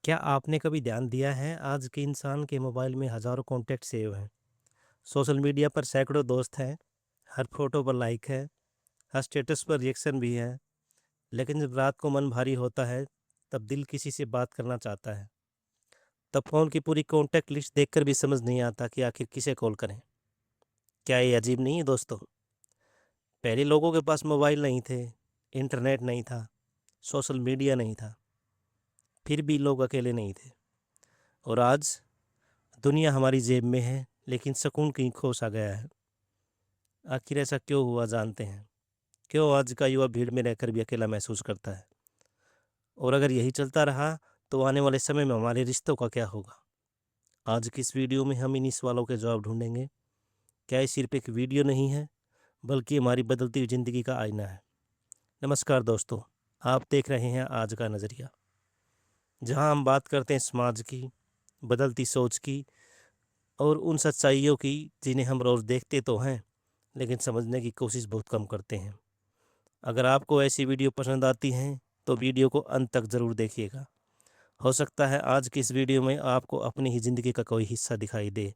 क्या आपने कभी ध्यान दिया है आज के इंसान के मोबाइल में हज़ारों कॉन्टैक्ट सेव हैं। सोशल मीडिया पर सैकड़ों दोस्त हैं। हर फोटो पर लाइक है। हर स्टेटस पर रिएक्शन भी है। लेकिन जब रात को मन भारी होता है तब दिल किसी से बात करना चाहता है। तब फ़ोन की पूरी कॉन्टैक्ट लिस्ट देखकर भी समझ नहीं आता कि आखिर किसे कॉल करें। क्या ये अजीब नहीं है दोस्तों? पहले लोगों के पास मोबाइल नहीं थे, इंटरनेट नहीं था, सोशल मीडिया नहीं था, फिर भी लोग अकेले नहीं थे। और आज दुनिया हमारी जेब में है, लेकिन सुकून कहीं खो सा गया है। आखिर ऐसा क्यों हुआ जानते हैं? क्यों आज का युवा भीड़ में रहकर भी अकेला महसूस करता है? और अगर यही चलता रहा तो आने वाले समय में हमारे रिश्तों का क्या होगा? आज की इस वीडियो में हम इन्हीं सवालों के जवाब ढूंढेंगे। क्या ये सिर्फ एक वीडियो नहीं है, बल्कि हमारी बदलती हुई ज़िंदगी का आईना है। नमस्कार दोस्तों, आप देख रहे हैं आज का नज़रिया, जहां हम बात करते हैं समाज की, बदलती सोच की और उन सच्चाइयों की जिन्हें हम रोज़ देखते तो हैं, लेकिन समझने की कोशिश बहुत कम करते हैं। अगर आपको ऐसी वीडियो पसंद आती हैं तो वीडियो को अंत तक ज़रूर देखिएगा। हो सकता है आज की इस वीडियो में आपको अपनी ही ज़िंदगी का कोई हिस्सा दिखाई दे।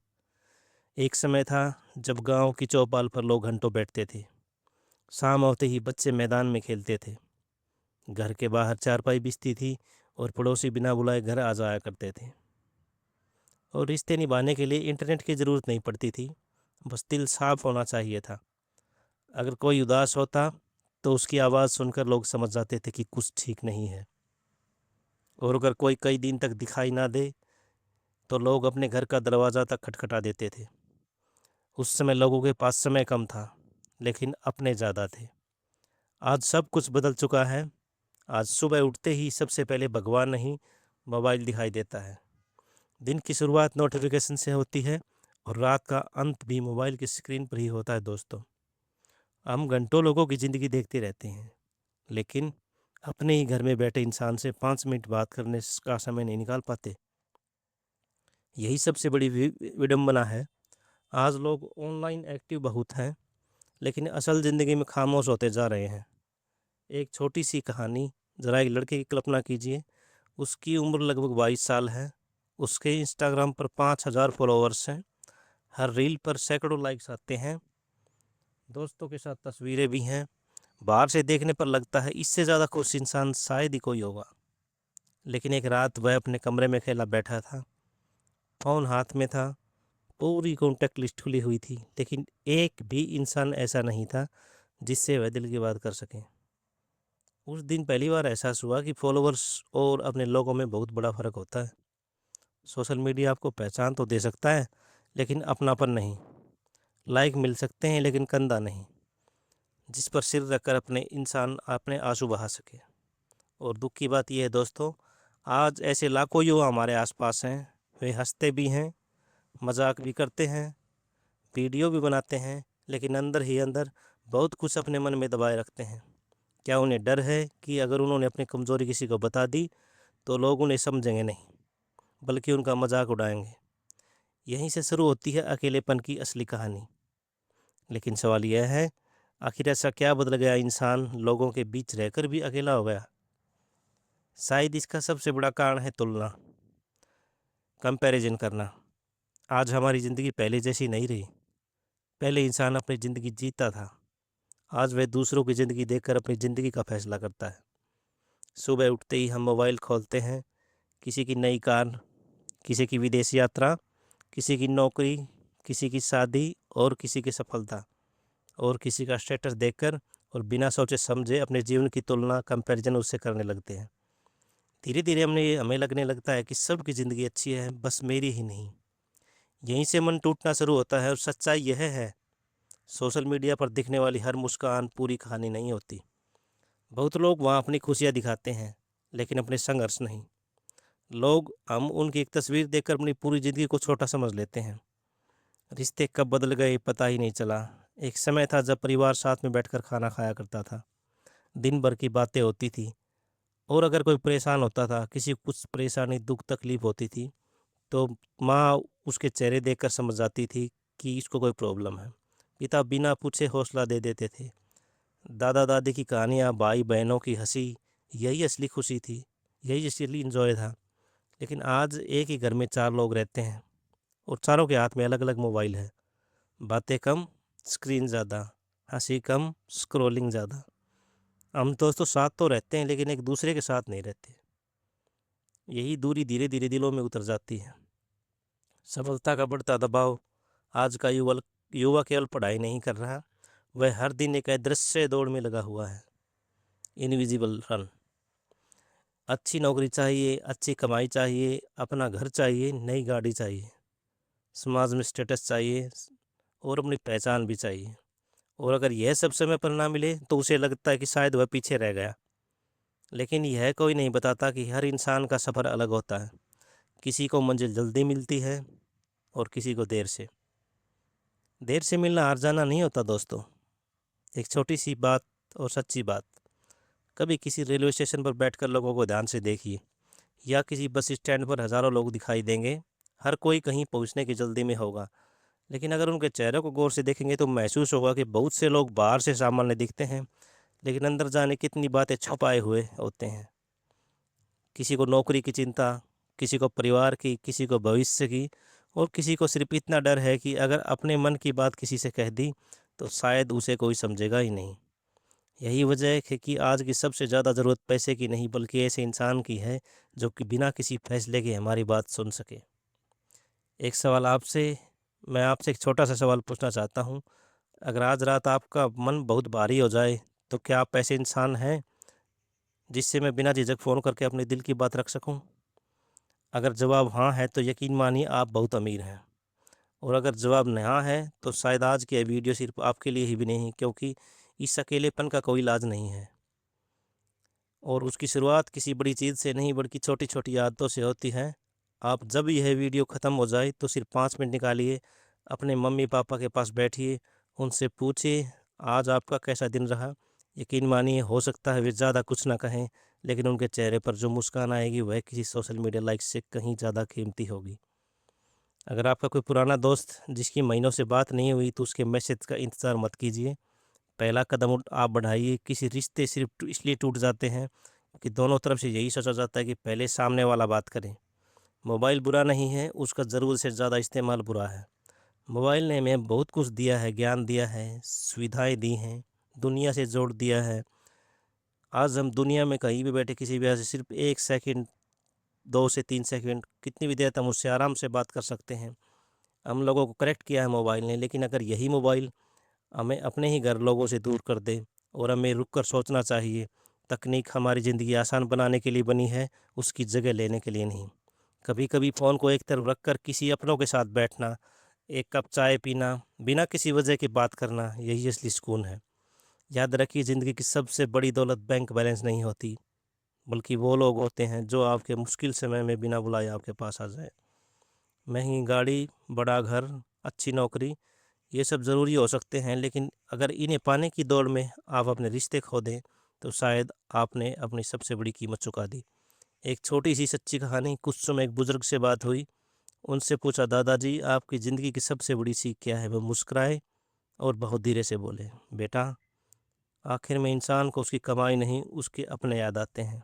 एक समय था जब गांव की चौपाल पर लोग घंटों बैठते थे। शाम होते ही बच्चे मैदान में खेलते थे। घर के बाहर चारपाई बिछती थी और पड़ोसी बिना बुलाए घर आ जाया करते थे। और रिश्ते निभाने के लिए इंटरनेट की ज़रूरत नहीं पड़ती थी, बस दिल साफ होना चाहिए था। अगर कोई उदास होता तो उसकी आवाज़ सुनकर लोग समझ जाते थे कि कुछ ठीक नहीं है। और अगर कोई कई दिन तक दिखाई ना दे तो लोग अपने घर का दरवाज़ा तक खटखटा देते थे। उस समय लोगों के पास समय कम था, लेकिन अपने ज़्यादा थे। आज सब कुछ बदल चुका है। आज सुबह उठते ही सबसे पहले भगवान नहीं, मोबाइल दिखाई देता है। दिन की शुरुआत नोटिफिकेशन से होती है और रात का अंत भी मोबाइल की स्क्रीन पर ही होता है दोस्तों। हम घंटों लोगों की ज़िंदगी देखते रहते हैं, लेकिन अपने ही घर में बैठे इंसान से 5 मिनट बात करने का समय नहीं निकाल पाते। यही सबसे बड़ी विडंबना है। आज लोग ऑनलाइन एक्टिव बहुत हैं, लेकिन असल ज़िंदगी में खामोश होते जा रहे हैं। एक छोटी सी कहानी, ज़रा एक लड़के की कल्पना कीजिए। उसकी उम्र लगभग 22 साल है। उसके इंस्टाग्राम पर 5,000 फॉलोअर्स हैं। हर रील पर सैकड़ों लाइक्स आते हैं। दोस्तों के साथ तस्वीरें भी हैं। बाहर से देखने पर लगता है इससे ज़्यादा खुश इंसान शायद ही कोई होगा। लेकिन एक रात वह अपने कमरे में अकेला बैठा था। फ़ोन हाथ में था। पूरी कॉन्टैक्ट लिस्ट खुली हुई थी, लेकिन एक भी इंसान ऐसा नहीं था जिससे वह दिल की बात कर सके। उस दिन पहली बार एहसास हुआ कि फॉलोअर्स और अपने लोगों में बहुत बड़ा फ़र्क होता है। सोशल मीडिया आपको पहचान तो दे सकता है, लेकिन अपनापन नहीं। लाइक मिल सकते हैं, लेकिन कंधा नहीं जिस पर सिर रखकर अपने इंसान अपने आंसू बहा सके। और दुख की बात यह है दोस्तों, आज ऐसे लाखों युवा हमारे आसपास हैं। वे हंसते भी हैं, मजाक भी करते हैं, वीडियो भी बनाते हैं, लेकिन अंदर ही अंदर बहुत कुछ अपने मन में दबाए रखते हैं। क्या उन्हें डर है कि अगर उन्होंने अपनी कमज़ोरी किसी को बता दी तो लोग उन्हें समझेंगे नहीं, बल्कि उनका मजाक उड़ाएंगे? यहीं से शुरू होती है अकेलेपन की असली कहानी। लेकिन सवाल यह है, आखिर ऐसा क्या बदल गया इंसान लोगों के बीच रहकर भी अकेला हो गया? शायद इसका सबसे बड़ा कारण है तुलना, कंपैरिजन करना। आज हमारी ज़िंदगी पहले जैसी नहीं रही। पहले इंसान अपनी ज़िंदगी जीता था। आज वह दूसरों की ज़िंदगी देखकर अपनी ज़िंदगी का फैसला करता है। सुबह उठते ही हम मोबाइल खोलते हैं। किसी की नई कार, किसी की विदेश यात्रा, किसी की नौकरी, किसी की शादी और किसी की सफलता और किसी का स्टेटस देखकर और बिना सोचे समझे अपने जीवन की तुलना, कंपैरिजन उससे करने लगते हैं। धीरे धीरे हमें लगने लगता है कि सबकी ज़िंदगी अच्छी है, बस मेरी ही नहीं। यहीं से मन टूटना शुरू होता है। और सच्चाई यह है, सोशल मीडिया पर दिखने वाली हर मुस्कान पूरी कहानी नहीं होती। बहुत लोग वहाँ अपनी खुशियाँ दिखाते हैं, लेकिन अपने संघर्ष नहीं। हम उनकी एक तस्वीर देखकर अपनी पूरी ज़िंदगी को छोटा समझ लेते हैं। रिश्ते कब बदल गए पता ही नहीं चला। एक समय था जब परिवार साथ में बैठकर खाना खाया करता था। दिन भर की बातें होती थी। और अगर कोई परेशान होता था, किसी को कुछ परेशानी, दुख, तकलीफ होती थी, तो माँ उसके चेहरे देखकर समझ जाती थी कि इसको कोई प्रॉब्लम है। पिता बिना पूछे हौसला दे देते थे। दादा दादी की कहानियाँ, भाई बहनों की हंसी, यही असली खुशी थी, यही असली इंजॉय था। लेकिन आज एक ही घर में 4 लोग रहते हैं और चारों के हाथ में अलग-अलग मोबाइल है। बातें कम, स्क्रीन ज़्यादा, हँसी कम, स्क्रॉलिंग ज़्यादा। हम दोस्तों साथ तो रहते हैं लेकिन एक दूसरे के साथ नहीं रहते। यही दूरी धीरे-धीरे दिलों में उतर जाती है। सफलता का बढ़ता दबाव। आज का युवा केवल पढ़ाई नहीं कर रहा, वह हर दिन एक अदृश्य दौड़ में लगा हुआ है। Invisible run. अच्छी नौकरी चाहिए, अच्छी कमाई चाहिए, अपना घर चाहिए, नई गाड़ी चाहिए, समाज में स्टेटस चाहिए और अपनी पहचान भी चाहिए। और अगर यह सब समय पर ना मिले तो उसे लगता है कि शायद वह पीछे रह गया। लेकिन यह कोई नहीं बताता कि हर इंसान का सफ़र अलग होता है। किसी को मंजिल जल्दी मिलती है और किसी को देर से। देर से मिलना हार जाना नहीं होता दोस्तों। एक छोटी सी बात और सच्ची बात। कभी किसी रेलवे स्टेशन पर बैठकर लोगों को ध्यान से देखिए, या किसी बस स्टैंड पर हज़ारों लोग दिखाई देंगे। हर कोई कहीं पहुंचने की जल्दी में होगा, लेकिन अगर उनके चेहरों को गौर से देखेंगे तो महसूस होगा कि बहुत से लोग बाहर से सामान्य दिखते हैं, लेकिन अंदर जाने कितनी बातें छुपाए हुए होते हैं। किसी को नौकरी की चिंता, किसी को परिवार की, किसी को भविष्य की, और किसी को सिर्फ इतना डर है कि अगर अपने मन की बात किसी से कह दी तो शायद उसे कोई समझेगा ही नहीं। यही वजह है कि आज की सबसे ज़्यादा ज़रूरत पैसे की नहीं बल्कि ऐसे इंसान की है जो कि बिना किसी फैसले के हमारी बात सुन सके। एक सवाल आपसे मैं आपसे एक छोटा सा सवाल पूछना चाहता हूँ। अगर आज रात आपका मन बहुत भारी हो जाए तो क्या आप ऐसे इंसान हैं जिससे मैं बिना झिझक फ़ोन करके अपने दिल की बात रख सकूँ? अगर जवाब हाँ है तो यकीन मानिए आप बहुत अमीर हैं, और अगर जवाब ना है तो शायद आज की यह वीडियो सिर्फ आपके लिए ही भी नहीं, क्योंकि इस अकेलेपन का कोई इलाज नहीं है और उसकी शुरुआत किसी बड़ी चीज़ से नहीं बल्कि छोटी छोटी आदतों से होती है। आप जब यह वीडियो ख़त्म हो जाए तो सिर्फ 5 मिनट निकालिए, अपने मम्मी पापा के पास बैठिए, उनसे पूछिए आज आपका कैसा दिन रहा। यकीन मानिए हो सकता है वे ज़्यादा कुछ ना कहें, लेकिन उनके चेहरे पर जो मुस्कान आएगी वह किसी सोशल मीडिया लाइक से कहीं ज़्यादा कीमती होगी। अगर आपका कोई पुराना दोस्त जिसकी महीनों से बात नहीं हुई तो उसके मैसेज का इंतज़ार मत कीजिए। पहला कदम आप बढ़ाइए। किसी रिश्ते सिर्फ इसलिए टूट जाते हैं कि दोनों तरफ से यही सोचा जाता है कि पहले सामने वाला बात करें। मोबाइल बुरा नहीं है, उसका ज़रूरत से ज़्यादा इस्तेमाल बुरा है। मोबाइल ने हमें बहुत कुछ दिया है, ज्ञान दिया है, सुविधाएं दी हैं, दुनिया से जोड़ दिया है। आज हम दुनिया में कहीं भी बैठे किसी भी वजह से सिर्फ 1 सेकंड, 2 से 3 सेकंड, कितनी भी देर तक हम उससे आराम से बात कर सकते हैं। हम लोगों को करेक्ट किया है मोबाइल ने, लेकिन अगर यही मोबाइल हमें अपने ही घर लोगों से दूर कर दे और हमें रुक कर सोचना चाहिए। तकनीक हमारी ज़िंदगी आसान बनाने के लिए बनी है, उसकी जगह लेने के लिए नहीं। कभी कभी फ़ोन को एक तरफ रख कर किसी अपनों के साथ बैठना, एक कप चाय पीना, बिना किसी वजह की बात करना, यही असली सुकून है। याद रखिए ज़िंदगी की सबसे बड़ी दौलत बैंक बैलेंस नहीं होती, बल्कि वो लोग होते हैं जो आपके मुश्किल समय में बिना बुलाए आपके पास आ जाए। महंगी गाड़ी, बड़ा घर, अच्छी नौकरी, ये सब ज़रूरी हो सकते हैं, लेकिन अगर इन्हें पाने की दौड़ में आप अपने रिश्ते खो दें तो शायद आपने अपनी सबसे बड़ी कीमत चुका दी। एक छोटी सी सच्ची कहानी। कुछ समय एक बुज़ुर्ग से बात हुई। उनसे पूछा, दादाजी आपकी ज़िंदगी की सबसे बड़ी सीख क्या है? वो मुस्कुराए और बहुत धीरे से बोले, बेटा आखिर में इंसान को उसकी कमाई नहीं उसके अपने याद आते हैं।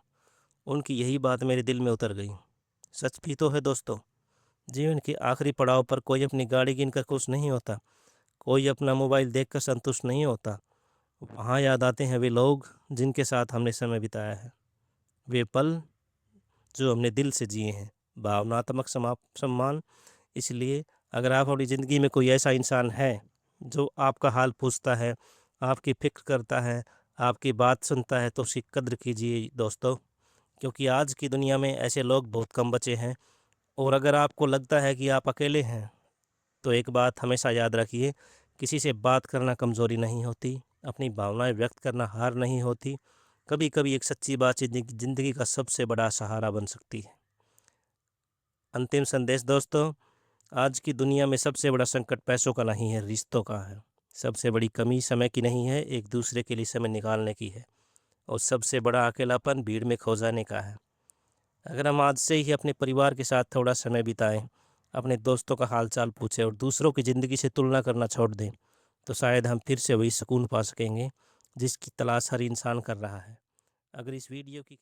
उनकी यही बात मेरे दिल में उतर गई। सच भी तो है दोस्तों। जीवन के आखिरी पड़ाव पर कोई अपनी गाड़ी गिनकर खुश नहीं होता, कोई अपना मोबाइल देखकर संतुष्ट नहीं होता। वहाँ याद आते हैं वे लोग जिनके साथ हमने समय बिताया है, वे पल जो हमने दिल से जिए हैं। भावनात्मक सम्मान। इसलिए अगर आप अपनी ज़िंदगी में कोई ऐसा इंसान है जो आपका हाल पूछता है, आपकी फ़िक्र करता है, आपकी बात सुनता है, तो उसकी कद्र कीजिए दोस्तों, क्योंकि आज की दुनिया में ऐसे लोग बहुत कम बचे हैं। और अगर आपको लगता है कि आप अकेले हैं तो एक बात हमेशा याद रखिए, किसी से बात करना कमज़ोरी नहीं होती, अपनी भावनाएं व्यक्त करना हार नहीं होती। कभी कभी एक सच्ची बातचीत ज़िंदगी का सबसे बड़ा सहारा बन सकती है। अंतिम संदेश दोस्तों, आज की दुनिया में सबसे बड़ा संकट पैसों का नहीं है, रिश्तों का है। सबसे बड़ी कमी समय की नहीं है, एक दूसरे के लिए समय निकालने की है। और सबसे बड़ा अकेलापन भीड़ में खो जाने का है। अगर हम आज से ही अपने परिवार के साथ थोड़ा समय बिताएं, अपने दोस्तों का हालचाल पूछें और दूसरों की ज़िंदगी से तुलना करना छोड़ दें, तो शायद हम फिर से वही सुकून पा सकेंगे जिसकी तलाश हर इंसान कर रहा है। अगर इस वीडियो की